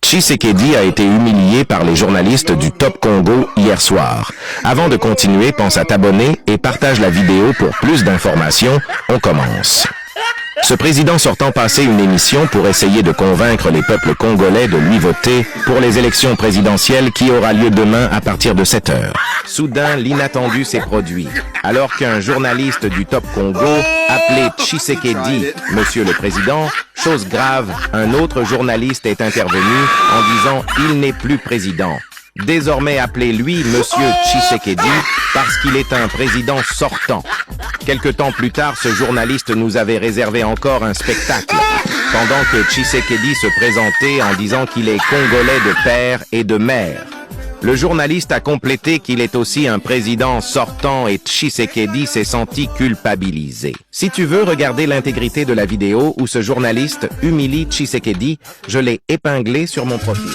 Tshisekedi a été humilié par les journalistes du Top Congo hier soir. Avant de continuer, pense à t'abonner et partage la vidéo pour plus d'informations. On commence. Ce président sortant passait une émission pour essayer de convaincre les peuples congolais de lui voter pour les élections présidentielles qui aura lieu demain à partir de 7 heures. Soudain, l'inattendu s'est produit. Alors qu'un journaliste du Top Congo appelé Tshisekedi, Monsieur le Président, chose grave, un autre journaliste est intervenu en disant « Il n'est plus président ». Désormais appelez-lui Monsieur Tshisekedi parce qu'il est un président sortant. Quelque temps plus tard, ce journaliste nous avait réservé encore un spectacle, pendant que Tshisekedi se présentait en disant qu'il est congolais de père et de mère. Le journaliste a complété qu'il est aussi un président sortant et Tshisekedi s'est senti culpabilisé. Si tu veux regarder l'intégrité de la vidéo où ce journaliste humilie Tshisekedi, je l'ai épinglé sur mon profil.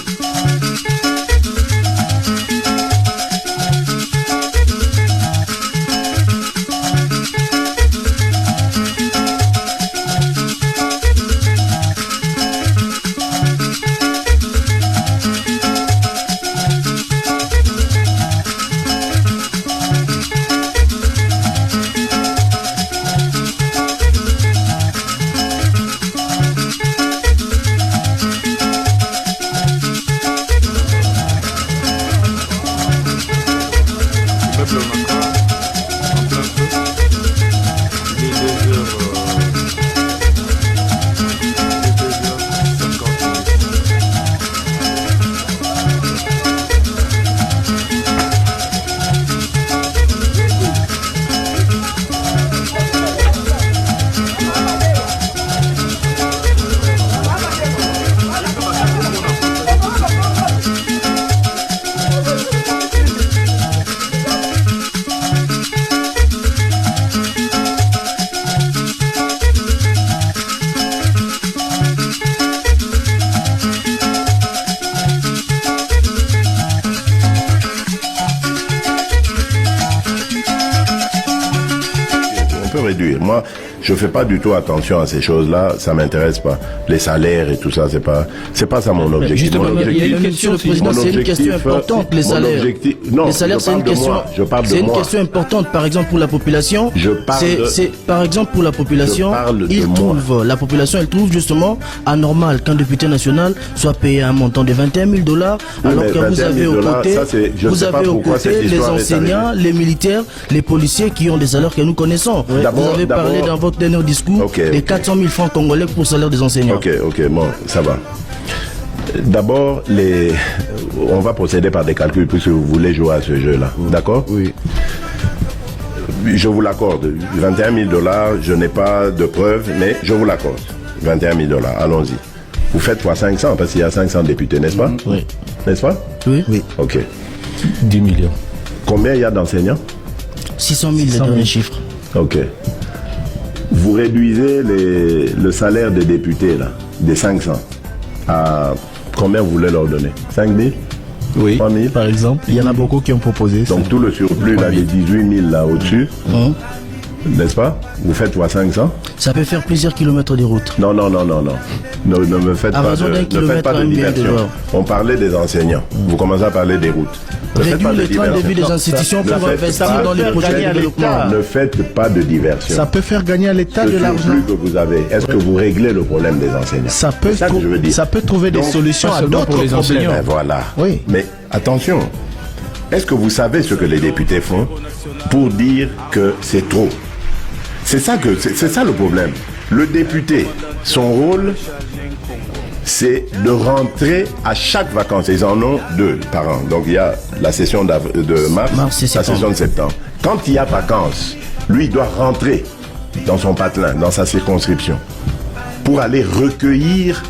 Réduire. Moi, je fais pas du tout attention à ces choses-là, ça m'intéresse pas. Les salaires et tout ça, c'est pas ça mon objectif. Justement, mon objectif, il y a une question, le président, c'est une question importante, les salaires. Non, les salaires, c'est une question. C'est une question importante, par exemple pour la population. Par exemple pour la population, la population, elle trouve justement anormal qu'un député national soit payé un montant de 21 000 $, alors que vous avez aux côtés, les enseignants, les militaires, les policiers qui ont des salaires que nous connaissons. Vous avez parlé dans votre dernier discours des 400 000 francs congolais pour le salaire des enseignants. Ok, bon, ça va. D'abord, on va procéder par des calculs puisque vous voulez jouer à ce jeu-là. D'accord? Oui. Je vous l'accorde. 21 000 $, je n'ai pas de preuves, mais je vous l'accorde. 21 000 $, allons-y. Vous faites fois 500 parce qu'il y a 500 députés, n'est-ce pas? Oui. N'est-ce pas? Oui. Ok. 10 millions. Combien il y a d'enseignants? 600 000, le dernier chiffre. Ok. Vous réduisez le salaire des députés, là, des 500, à combien vous voulez leur donner? 5 000? Oui, 3 000? par exemple. Il y en a beaucoup qui ont proposé. Donc tout le surplus, là, les 18 000 là au-dessus, n'est-ce pas? Vous faites fois 500? Ça peut faire plusieurs kilomètres de route. Non. Ne me faites pas de diversion. On parlait des enseignants. Vous commencez à parler des routes. Réduire le train de vie des institutions pour investir dans les projets de développement. Ne faites pas de diversion. Ça peut faire gagner à l'État de l'argent. Le surplus que vous avez, est-ce que vous réglez le problème des enseignants? Ça peut trouver des solutions à d'autres problèmes. Ben voilà. Oui. Mais attention, est-ce que vous savez ce que les députés font pour dire que c'est trop? C'est ça le problème. Le député, son rôle, c'est de rentrer à chaque vacances. Ils en ont 2 par an. Donc il y a la session de mars la session de septembre. Quand il y a vacances, lui, il doit rentrer dans son patelin, dans sa circonscription, pour aller recueillir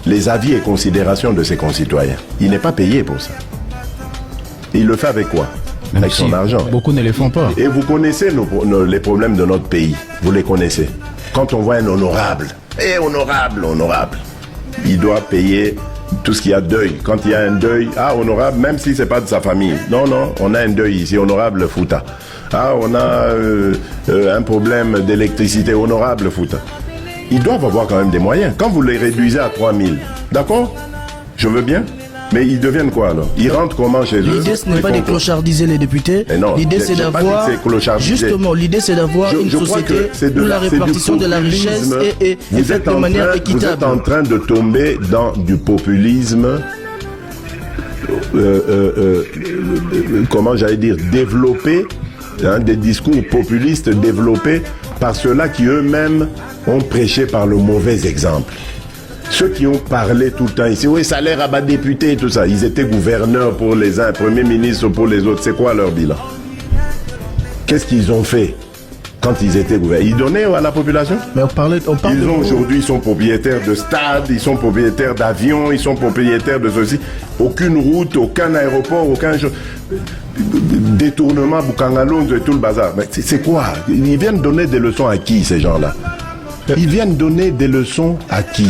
les avis et considérations de ses concitoyens. Il n'est pas payé pour ça. Il le fait avec quoi? Avec son argent. Beaucoup ne les font pas. Et vous connaissez les problèmes de notre pays. Vous les connaissez. Quand on voit un honorable, honorable, il doit payer tout ce qu'il y a deuil. Quand il y a un deuil, honorable, même si c'est pas de sa famille. Non, on a un deuil ici, honorable Fouta. On a un problème d'électricité, honorable Fouta. Ils doivent avoir quand même des moyens. Quand vous les réduisez à 3 000, d'accord? Je veux bien. Mais ils deviennent quoi alors? Ils rentrent comment chez eux? L'idée ce n'est pas de clochardiser les députés. L'idée c'est d'avoir justement l'idée c'est d'avoir une société où la répartition de la richesse est faite de manière équitable. Vous êtes en train de tomber dans du populisme. Comment j'allais dire, développé, des discours populistes développés par ceux-là qui eux-mêmes ont prêché par le mauvais exemple. Ceux qui ont parlé tout le temps ici, oui, salaire à bas député et tout ça, ils étaient gouverneurs pour les uns, premiers ministres pour les autres. C'est quoi leur bilan? Qu'est-ce qu'ils ont fait quand ils étaient gouverneurs? Ils donnaient à la population? Mais on parle aujourd'hui, ils sont propriétaires de stades, ils sont propriétaires d'avions, ils sont propriétaires de ceci. Aucune route, aucun aéroport, aucun détournement, Boukangalonzo et tout le bazar. Mais c'est quoi? Ils viennent donner des leçons à qui, ces gens-là? Ils viennent donner des leçons à qui?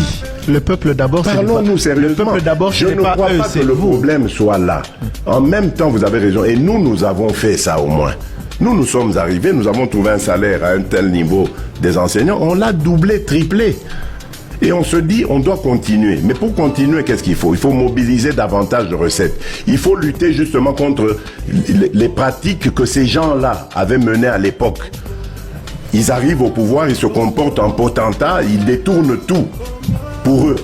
Le peuple d'abord. Parlons-nous sérieusement. Le peuple d'abord. Je ne crois pas que le problème soit là. En même temps, vous avez raison. Et nous avons fait ça au moins. Nous sommes arrivés, nous avons trouvé un salaire à un tel niveau des enseignants. On l'a doublé, triplé. Et on se dit, on doit continuer. Mais pour continuer, qu'est-ce qu'il faut? Il faut mobiliser davantage de recettes. Il faut lutter justement contre les pratiques que ces gens-là avaient menées à l'époque. Ils arrivent au pouvoir, ils se comportent en potentats, ils détournent tout pour eux.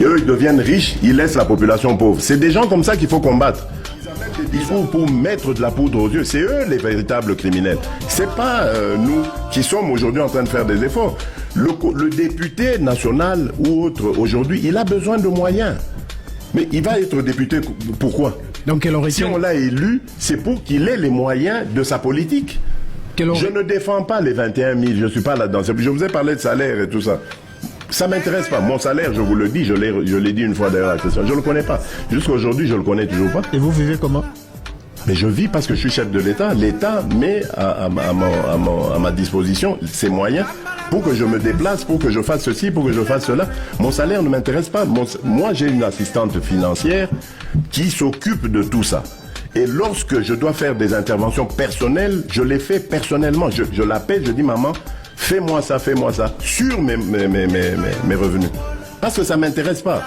Et eux, ils deviennent riches, ils laissent la population pauvre. C'est des gens comme ça qu'il faut combattre. Il faut pour mettre de la poudre aux yeux. C'est eux les véritables criminels. C'est pas nous qui sommes aujourd'hui en train de faire des efforts. Le député national ou autre aujourd'hui, il a besoin de moyens. Mais il va être député pourquoi? Donc, si on l'a élu, c'est pour qu'il ait les moyens de sa politique. Je ne défends pas les 21 000, je ne suis pas là-dedans. Je vous ai parlé de salaire et tout ça. Ça ne m'intéresse pas. Mon salaire, je vous le dis, je l'ai dit une fois d'ailleurs à la question. Je ne le connais pas. Jusqu'à aujourd'hui, je ne le connais toujours pas. Et vous vivez comment? Mais je vis parce que je suis chef de l'État. L'État met à ma disposition ses moyens pour que je me déplace, pour que je fasse ceci, pour que je fasse cela. Mon salaire ne m'intéresse pas. Moi, j'ai une assistante financière qui s'occupe de tout ça. Et lorsque je dois faire des interventions personnelles, je les fais personnellement. Je l'appelle, je dis, maman, fais-moi ça, sur mes revenus. Parce que ça ne m'intéresse pas.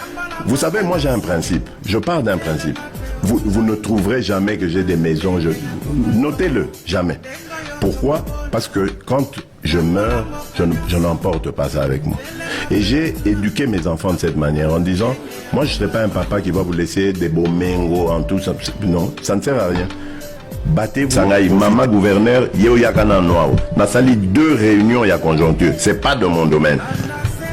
Vous savez, moi j'ai un principe. Je pars d'un principe. Vous ne trouverez jamais que j'ai des maisons. Notez-le, jamais. Pourquoi? Parce que quand je meurs, je n'emporte pas ça avec moi. Et j'ai éduqué mes enfants de cette manière en disant, moi je ne serai pas un papa qui va vous laisser des beaux méngos en tout ça. Non, ça ne sert à rien. Battez-vous. Sangaï, maman gouverneur, yeo yakana noao. Na sali 2 réunions, il y a conjoncture. C'est pas de mon domaine.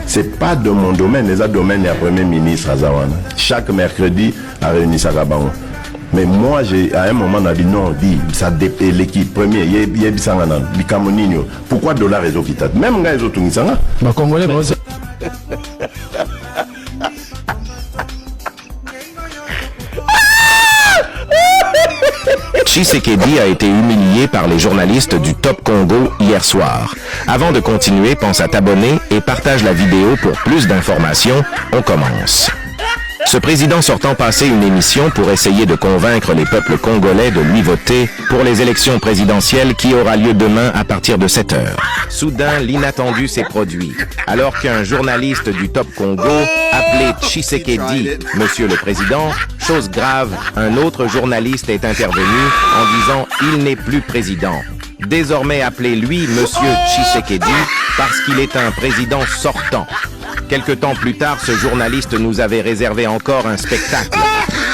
C'est pas de mon domaine. Les autres domaines, il y a premier ministre à Zawana. Chaque mercredi, à réunir Sagabango. Mais moi, à un moment, on a dit non, ça dépend l'équipe premier. Il y a Bissangana, Bikamonino. Pourquoi dollar et Zokitat? Même les autres, ils sont là. Ma Congolais, Tshisekedi a été humilié par les journalistes du Top Congo hier soir. Avant de continuer, pense à t'abonner et partage la vidéo pour plus d'informations. On commence. Ce président sortant passait une émission pour essayer de convaincre les peuples congolais de lui voter pour les élections présidentielles qui aura lieu demain à partir de 7 heures. Soudain, l'inattendu s'est produit. Alors qu'un journaliste du Top Congo appelé Tshisekedi, Monsieur le Président, chose grave, un autre journaliste est intervenu en disant « Il n'est plus président ». Désormais appelez-lui Monsieur Tshisekedi parce qu'il est un président sortant. Quelque temps plus tard, ce journaliste nous avait réservé encore un spectacle,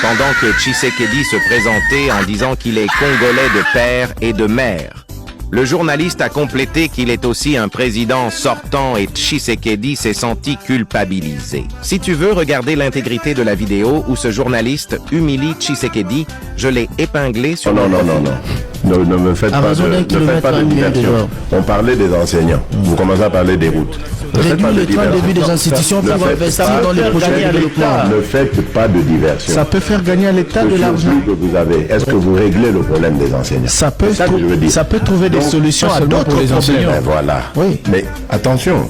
pendant que Tshisekedi se présentait en disant qu'il est congolais de père et de mère. Le journaliste a complété qu'il est aussi un président sortant et Tshisekedi s'est senti culpabilisé. Si tu veux regarder l'intégrité de la vidéo où ce journaliste humilie Tshisekedi, je l'ai épinglé sur Non, ne me faites pas de diversion. On parlait des enseignants. Vous commencez à parler des routes. Réduire le train de vie des institutions pour investir dans les projets de développement. Ne faites pas de diversion. Ça peut faire gagner à l'État de l'argent. Que vous avez. Est-ce que vous réglez le problème des enseignants? Ça peut trouver des solutions à d'autres problèmes. Ben voilà. Oui. Mais attention,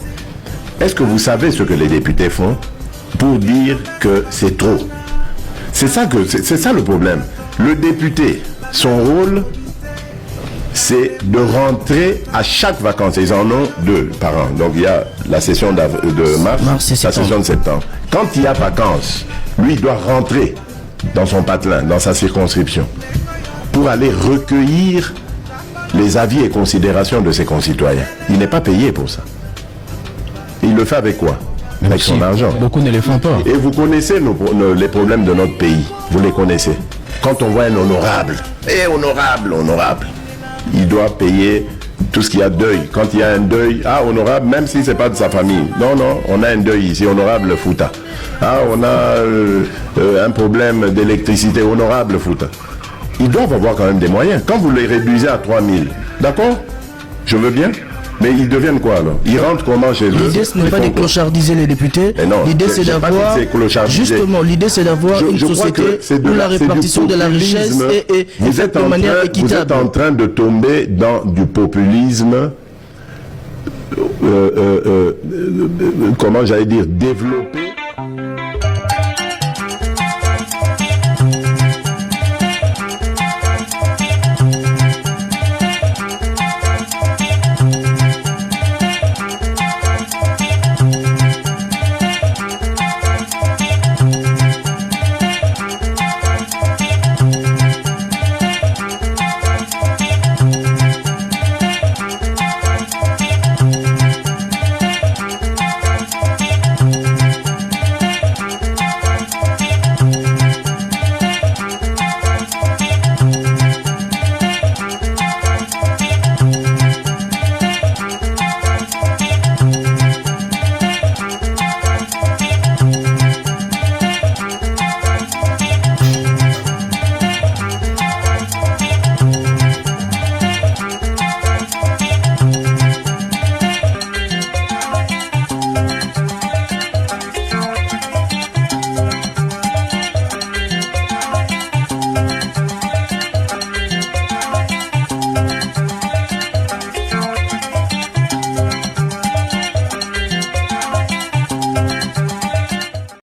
est-ce que vous savez ce que les députés font pour dire que c'est trop? C'est ça le problème. Le député, son rôle, c'est de rentrer à chaque vacances. Ils en ont 2 par an. Donc il y a la session de mars, la session de septembre. Quand il y a vacances, Lui, il doit rentrer dans son patelin, dans sa circonscription, pour aller recueillir les avis et considérations de ses concitoyens. Il n'est pas payé pour ça. Il le fait avec quoi? Avec son argent. Beaucoup ne le font pas. Et vous connaissez les problèmes de notre pays. Vous les connaissez. Quand on voit un honorable, honorable, il doit payer tout ce qu'il y a de deuil. Quand il y a un deuil, honorable, même si ce n'est pas de sa famille. Non, on a un deuil ici, honorable Fouta. On a un problème d'électricité, honorable Fouta. Ils doivent avoir quand même des moyens. Quand vous les réduisez à 3 000, d'accord? Je veux bien. Mais ils deviennent quoi alors? Ils rentrent comment chez eux? L'idée ce n'est pas de clochardiser les députés. L'idée c'est d'avoir justement l'idée c'est d'avoir une société où la répartition de la richesse est faite de manière équitable. Vous êtes en train de tomber dans du populisme, comment j'allais dire, développé